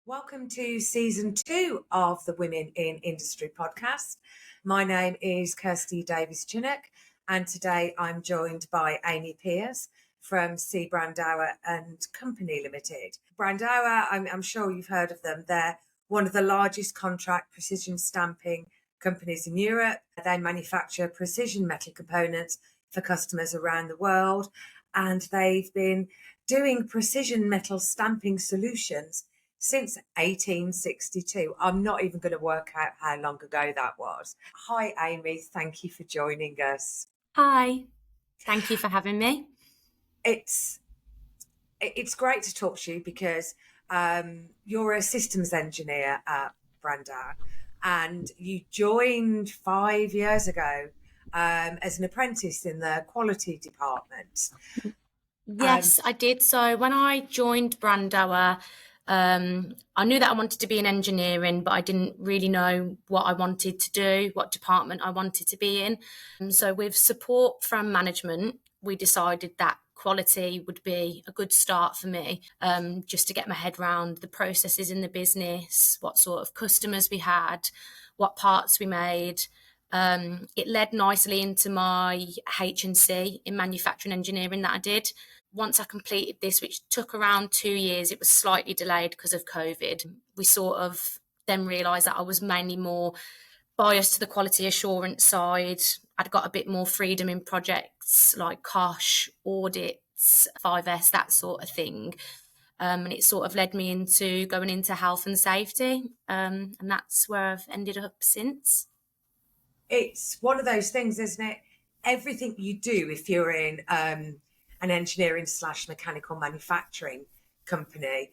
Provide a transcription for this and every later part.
Welcome to season 2 of the Women in Industry podcast. My name is Kirsty Davies-Chinnock, and today I'm joined by Amy Pearce from C Brandauer Co Ltd. Brandauer, I'm sure you've heard of them. They're one of the largest contract precision stamping companies in Europe. They manufacture precision metal components for customers around the world, and they've been doing precision metal stamping solutions since 1862. I'm not even going to work out how long ago that was. Hi, Amy. Thank you for joining us. Hi. Thank you for having me. It's great to talk to you because you're a systems engineer at Brandauer, and you joined 5 years ago as an apprentice in the quality department. Yes, I did. So when I joined Brandauer, I knew that I wanted to be in engineering, but I didn't really know what I wanted to do, what department I wanted to be in. So with support from management, we decided that quality would be a good start for me, just to get my head around the processes in the business, what sort of customers we had, what parts we made. It led nicely into my H&C in manufacturing engineering that I did. Once I completed this, which took around 2 years, it was slightly delayed because of COVID. We sort of then realised that I was mainly more biased to the quality assurance side. I'd got a bit more freedom in projects like COSH, audits, 5S, that sort of thing. And it sort of led me into going into health and safety. And that's where I've ended up since. It's one of those things, isn't it? Everything you do, if you're in an engineering / mechanical manufacturing company,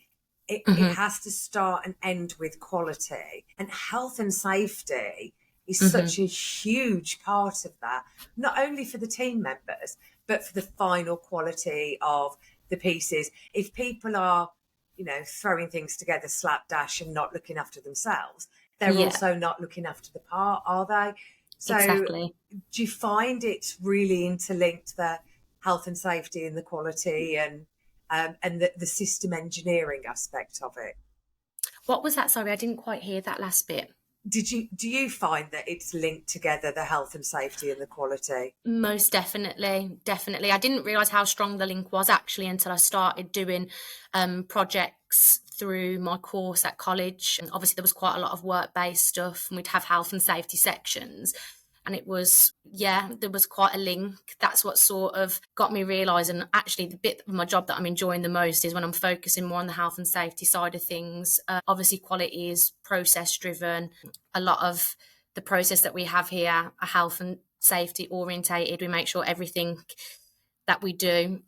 it has to start and end with quality. And health and safety is such a huge part of that, not only for the team members, but for the final quality of the pieces. If people are, throwing things together slapdash and not looking after themselves, they're also not looking after the part, are they? So Exactly. do you find it's really interlinked, the health and safety and the quality and the system engineering aspect of it? What was that? Sorry, I didn't quite hear that last bit. Do you find that it's linked together, the health and safety and the quality? Most definitely. I didn't realise how strong the link was actually until I started doing projects through my course at college. And obviously there was quite a lot of work-based stuff, and we'd have health and safety sections. And it was, there was quite a link. That's what sort of got me realising actually the bit of my job that I'm enjoying the most is when I'm focusing more on the health and safety side of things. Obviously quality is process driven. A lot of the process that we have here are health and safety orientated. We make sure everything that we do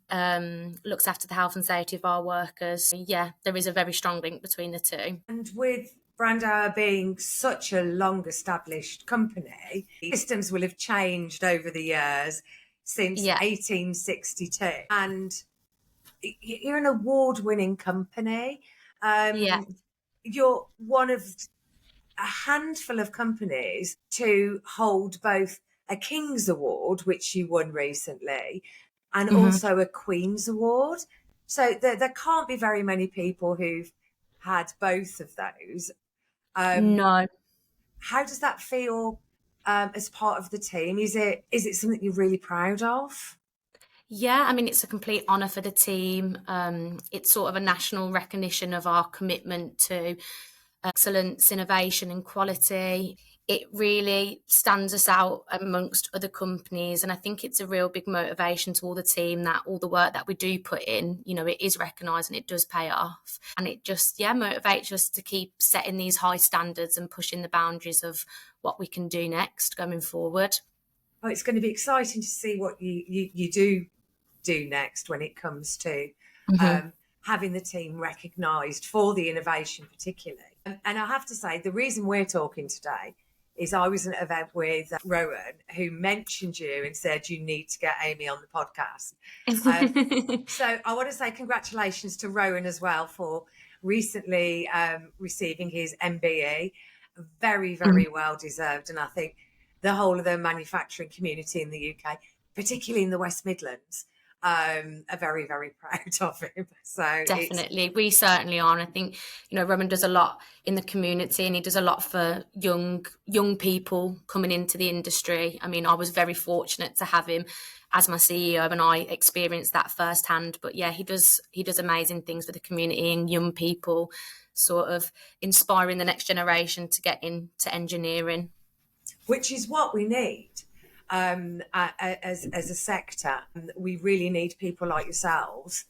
looks after the health and safety of our workers. So, there is a very strong link between the two. And with Brandauer being such a long-established company, systems will have changed over the years since 1862. And you're an award-winning company. You're one of a handful of companies to hold both a King's Award, which you won recently, and also a Queen's Award. So there can't be very many people who've had both of those. No. How does that feel as part of the team? Is it something you're really proud of? Yeah, I mean, it's a complete honour for the team. It's sort of a national recognition of our commitment to excellence, innovation and quality. It really stands us out amongst other companies, and I think it's a real big motivation to all the team that all the work that we do put in, it is recognised and it does pay off, and it just motivates us to keep setting these high standards and pushing the boundaries of what we can do next going forward. Oh, it's going to be exciting to see what you do next when it comes to having the team recognised for the innovation particularly. And I have to say, the reason we're talking today is I was at an event with Rowan, who mentioned you and said you need to get Amy on the podcast. So I want to say congratulations to Rowan as well for recently receiving his MBE. Very, very well deserved. And I think the whole of the manufacturing community in the UK, particularly in the West Midlands, are very, very proud of him. So Definitely, we certainly are. And I think, Roman does a lot in the community, and he does a lot for young people coming into the industry. I mean, I was very fortunate to have him as my CEO, and I experienced that firsthand. But yeah, he does amazing things for the community and young people, sort of inspiring the next generation to get into engineering, which is what we need. As a sector, we really need people like yourselves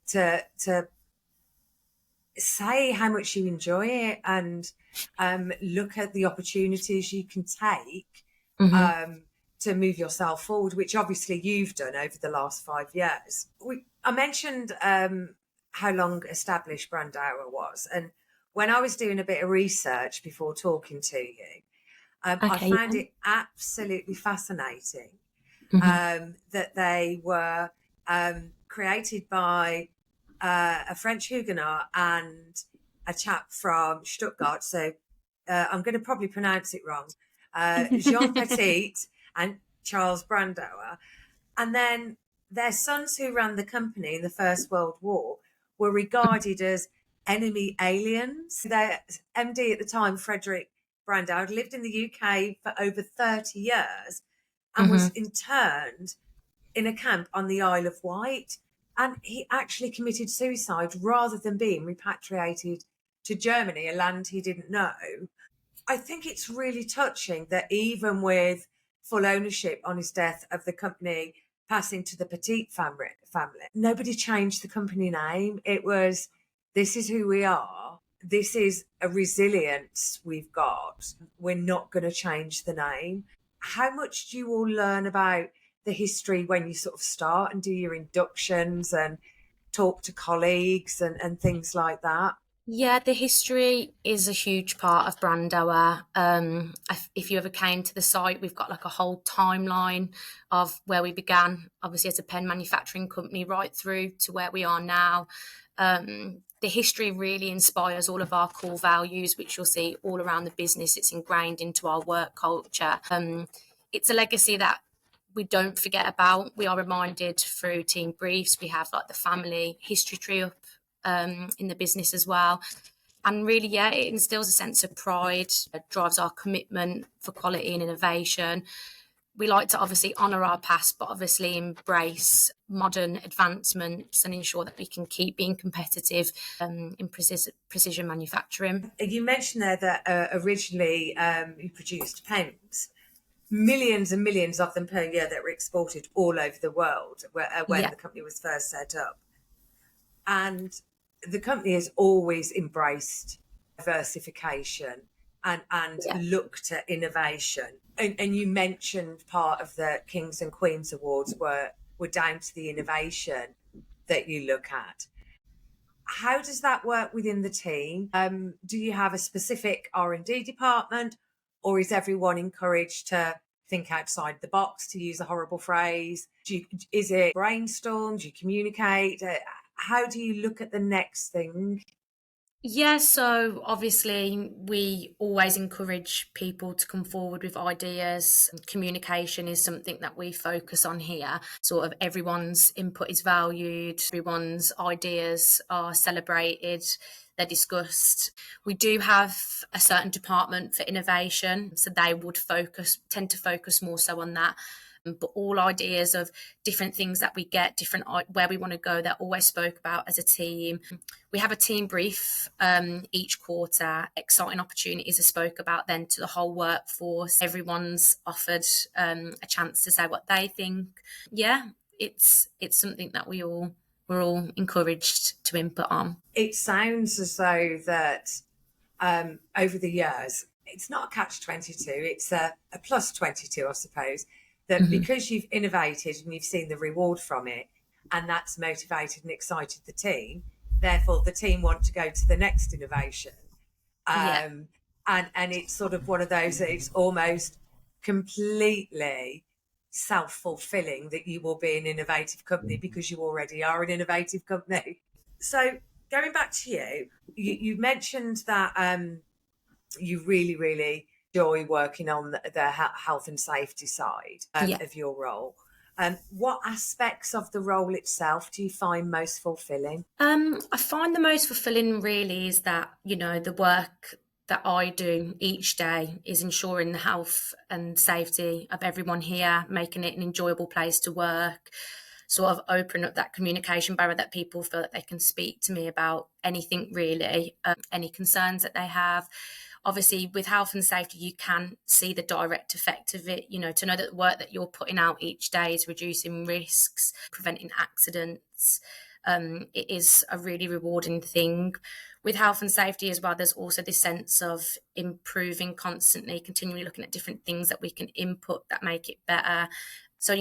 to say how much you enjoy it, and look at the opportunities you can take to move yourself forward, which obviously you've done over the last 5 years. I mentioned how long established Brandauer was, and when I was doing a bit of research before talking to you, I found it absolutely fascinating that they were created by a French Huguenot and a chap from Stuttgart. So I'm going to probably pronounce it wrong. Jean Petit and Charles Brandauer. And then their sons, who ran the company in the First World War, were regarded as enemy aliens. Their MD at the time, Frederick Brandauer, lived in the UK for over 30 years and was interned in a camp on the Isle of Wight. And he actually committed suicide rather than being repatriated to Germany, a land he didn't know. I think it's really touching that even with full ownership on his death of the company passing to the Petit family, nobody changed the company name. It was, this is who we are. This is a resilience we've got. We're not going to change the name. How much do you all learn about the history when you sort of start and do your inductions and talk to colleagues and things like that? Yeah, the history is a huge part of Brandauer. If you ever came to the site, we've got like a whole timeline of where we began, obviously as a pen manufacturing company, right through to where we are now. The history really inspires all of our core values, which you'll see all around the business. It's ingrained into our work culture. It's a legacy that we don't forget about. We are reminded through team briefs. We have like the family history tree up in the business as well. And really, yeah, it instills a sense of pride. It drives our commitment for quality and innovation. We like to obviously honour our past, but obviously embrace modern advancements and ensure that we can keep being competitive in precision manufacturing. You mentioned there that originally you produced pens, millions and millions of them per year that were exported all over the world when the company was first set up. And the company has always embraced diversification and looked at innovation. And you mentioned part of the Kings and Queens Awards were down to the innovation that you look at. How does that work within the team? Do you have a specific R&D department, or is everyone encouraged to think outside the box, to use a horrible phrase? Is it brainstorm? Do you communicate? How do you look at the next thing? Yeah, so obviously we always encourage people to come forward with ideas. Communication is something that we focus on here. Sort of everyone's input is valued, everyone's ideas are celebrated, they're discussed. We do have a certain department for innovation, so they would tend to focus more so on that. But all ideas of different things that we get, different where we want to go, they're always spoke about as a team. We have a team brief each quarter. Exciting opportunities are spoke about then to the whole workforce. Everyone's offered a chance to say what they think. Yeah, it's something that we're all encouraged to input on. It sounds as though that over the years, it's not a catch-22, it's a plus-22, I suppose. That because you've innovated and you've seen the reward from it, and that's motivated and excited the team, therefore the team want to go to the next innovation. And it's sort of one of those that it's almost completely self-fulfilling that you will be an innovative company because you already are an innovative company. So going back to you mentioned that you really, really enjoy working on the health and safety side of your role. What aspects of the role itself do you find most fulfilling? I find the most fulfilling really is that, the work that I do each day is ensuring the health and safety of everyone here, making it an enjoyable place to work, sort of open up that communication barrier that people feel that they can speak to me about anything really, any concerns that they have. Obviously, with health and safety, you can see the direct effect of it, to know that the work that you're putting out each day is reducing risks, preventing accidents. It is a really rewarding thing. With health and safety as well, there's also this sense of improving constantly, continually looking at different things that we can input that make it better. So,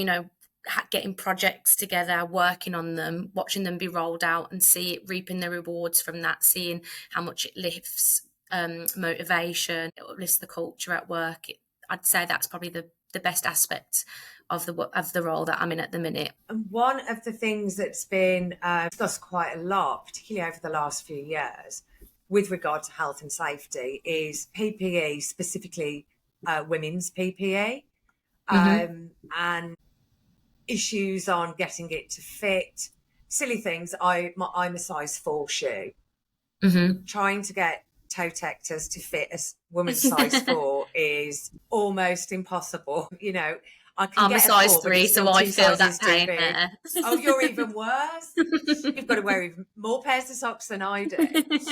getting projects together, working on them, watching them be rolled out and see it reaping the rewards from that, seeing how much it lifts motivation, it uplifts the culture at work. I'd say that's probably the best aspect of the role that I'm in at the minute. And one of the things that's been discussed quite a lot, particularly over the last few years, with regard to health and safety, is PPE, specifically women's PPE, and issues on getting it to fit. Silly things. I'm a size 4 shoe. Trying to get toe detectors to fit a woman's size 4 is almost impossible. I can I'm get a size 4, 3, so I feel that pain there. Oh, you're even worse. You've got to wear even more pairs of socks than I do.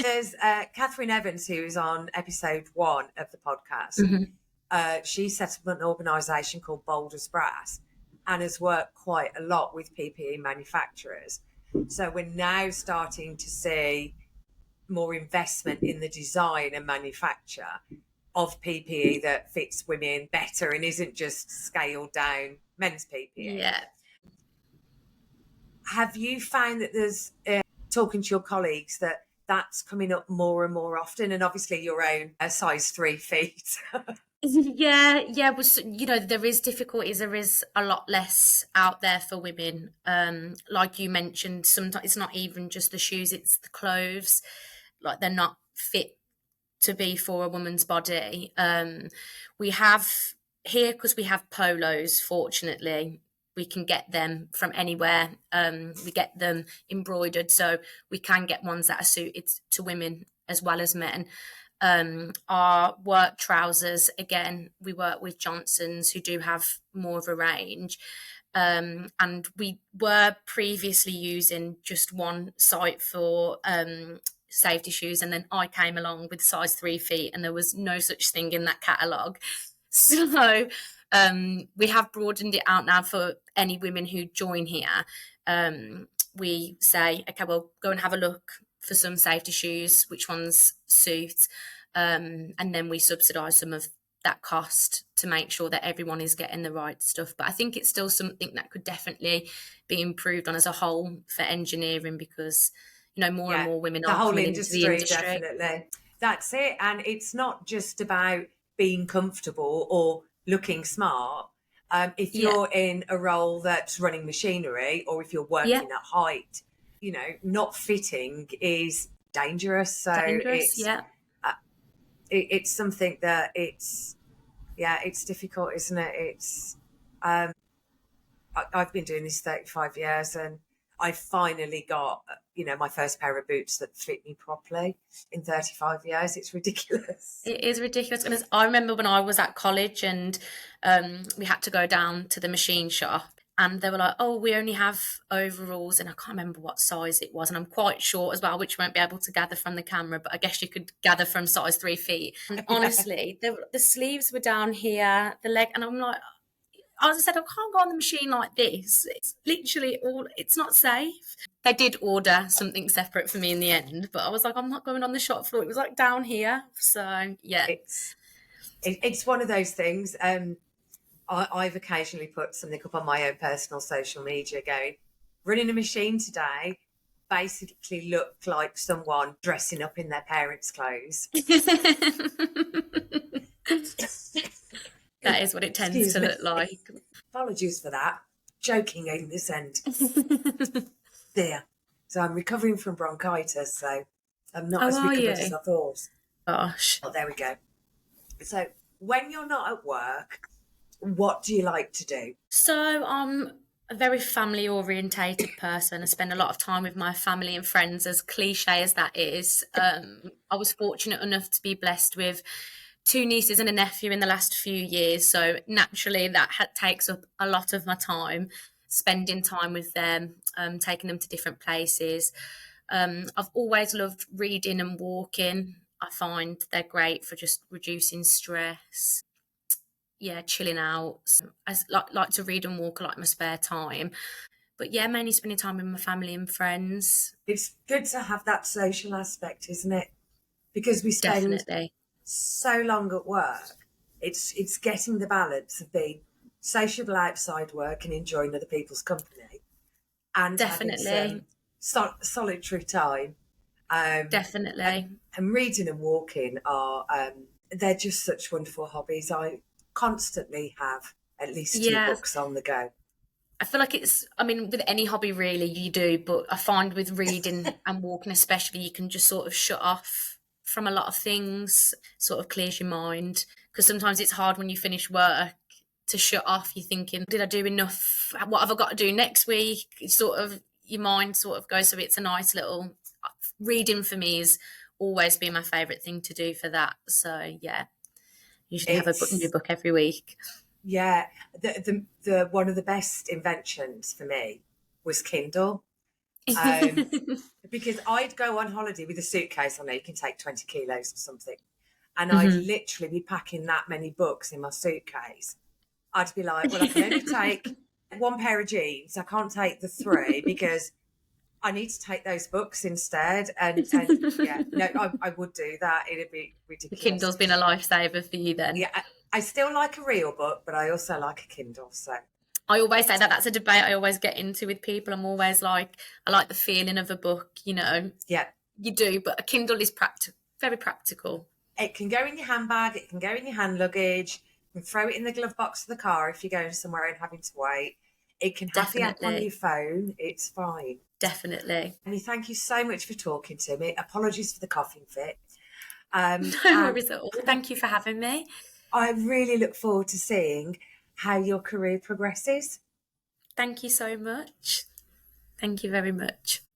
There's Catherine Evans, who is on episode 1 of the podcast. She set up an organisation called Boulder's Brass and has worked quite a lot with PPE manufacturers. So we're now starting to see more investment in the design and manufacture of PPE that fits women better and isn't just scaled down men's PPE. Yeah. Have you found that there's, talking to your colleagues, that that's coming up more and more often? And obviously your own size 3 feet. Yeah. There is difficulties. There is a lot less out there for women. Like you mentioned, sometimes it's not even just the shoes, it's the clothes. Like, they're not fit to be for a woman's body. We have here, because we have polos, fortunately, we can get them from anywhere. We get them embroidered, so we can get ones that are suited to women as well as men. Our work trousers, again, we work with Johnson's, who do have more of a range. And we were previously using just one site for safety shoes, and then I came along with size 3 feet, and there was no such thing in that catalogue. So we have broadened it out now for any women who join here. We say, okay, well, go and have a look for some safety shoes, which ones suit, and then we subsidise some of that cost to make sure that everyone is getting the right stuff. But I think it's still something that could definitely be improved on as a whole for engineering, because more and more women are coming into the industry. Definitely. That's it. And it's not just about being comfortable or looking smart. If you're in a role that's running machinery, or if you're working at height, not fitting is dangerous. So it's something that it's difficult, isn't it? It's I've been doing this 35 years, and I finally got my first pair of boots that fit me properly in 35 years. It's ridiculous. It is ridiculous. And I remember when I was at college, and we had to go down to the machine shop, and they were like, oh, we only have overalls, and I can't remember what size it was, and I'm quite short as well, which you won't be able to gather from the camera, but I guess you could gather from size 3 feet. And honestly, the sleeves were down here, the leg, and I'm like, as I said, I can't go on the machine like this. It's literally it's not safe. They did order something separate for me in the end, but I was like, I'm not going on the shop floor. It was like down here. So, yeah. It's one of those things. I've occasionally put something up on my own personal social media going, running a machine today basically looked like someone dressing up in their parents' clothes. That is what it tends to look like. Apologies for that. Joking in this end. There. So I'm recovering from bronchitis, so I'm not as recovered as I thought. Gosh. Oh, there we go. So when you're not at work, what do you like to do? So I'm a very family orientated person. I spend a lot of time with my family and friends, as cliche as that is. I was fortunate enough to be blessed with two nieces and a nephew in the last few years. So naturally that takes up a lot of my time, spending time with them, taking them to different places. I've always loved reading and walking. I find they're great for just reducing stress. Yeah, chilling out. I like to read and walk a lot in my spare time. But yeah, mainly spending time with my family and friends. It's good to have that social aspect, isn't it? Because we spend Definitely. so long at work. It's getting the balance of being sociable outside work and enjoying other people's company, and having Definitely. some solitary time. Um, Definitely. and reading and walking are they're just such wonderful hobbies. I constantly have at least two Yeah. books on the go. I feel like I mean, with any hobby really you do, but I find with reading and walking especially, you can just sort of shut off from a lot of things, sort of clears your mind. Because sometimes it's hard when you finish work to shut off. You're thinking, did I do enough? What have I got to do next week? It's sort of, your mind sort of goes, so it's a nice little, reading for me has always been my favourite thing to do for that. So yeah, usually have a new It's book every week. yeah, the one of the best inventions for me was Kindle. Um, because I'd go on holiday with a suitcase. I know you can take 20 kilos or something, and I'd Mhm. literally be packing that many books in my suitcase. I'd be like, well, I can only take one pair of jeans. I can't take the three because I need to take those books instead. And yeah, no, I would do that. It'd be The ridiculous. Kindle's been a lifesaver for you then. Yeah, I still like a real book, but I also like a Kindle. So I always say that that's a debate I always get into with people. I'm always like, I like the feeling of a book, yeah, you do, but a Kindle is very practical. it can go in your handbag. It can go in your hand luggage. You can throw it in the glove box of the car if you're going somewhere and having to wait. It can have the app on your Definitely. phone. It's fine. Definitely. And thank you so much for talking to me. Apologies for the coughing fit. No And worries at all. Thank you for having me. I really look forward to seeing how your career progresses. Thank you so much. Thank you very much.